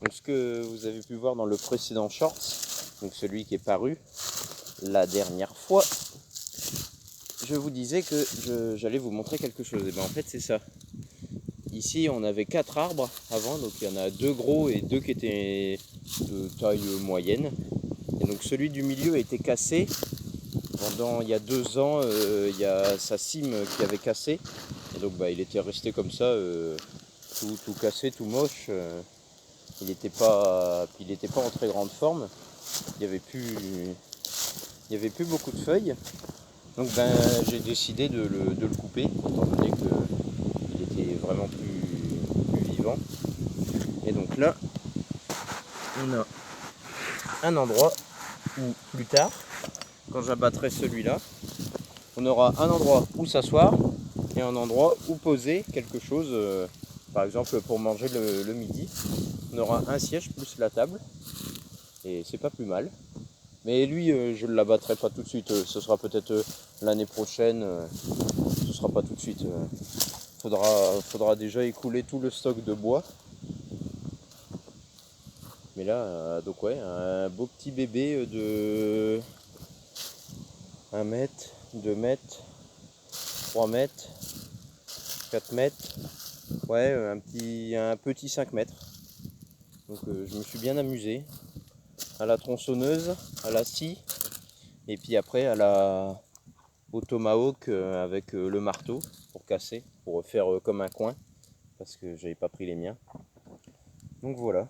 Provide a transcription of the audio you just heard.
Donc ce que vous avez pu voir dans le précédent short, donc celui qui est paru la dernière fois, je vous disais que j'allais vous montrer quelque chose. Et bien en fait c'est ça. Ici on avait 4 arbres avant, donc il y en a 2 gros et 2 qui étaient de taille moyenne. Et donc celui du milieu a été cassé. Pendant il y a 2 ans, il y a sa cime qui avait cassé. Et donc il était resté comme ça, tout cassé, tout moche. Il n'était pas en très grande forme. Il n'y avait plus beaucoup de feuilles. Donc j'ai décidé de le couper, étant donné qu'il était vraiment plus vivant. Et donc là, on a un endroit où plus tard, quand j'abattrai celui-là, on aura un endroit où s'asseoir et un endroit où poser quelque chose, par exemple pour manger le midi. On aura un siège plus la table et c'est pas plus mal. Mais lui, je ne l'abattrai pas tout de suite, ce sera peut-être l'année prochaine, ce sera pas tout de suite. Faudra déjà écouler tout le stock de bois. Mais là, donc ouais, un beau petit bébé de 1 mètre, 2 mètres, 3 mètres, 4 mètres, ouais, un petit 5 mètres. Donc je me suis bien amusé à la tronçonneuse, à la scie, et puis après au tomahawk avec le marteau pour casser, pour faire comme un coin, parce que j'avais pas pris les miens. Donc voilà.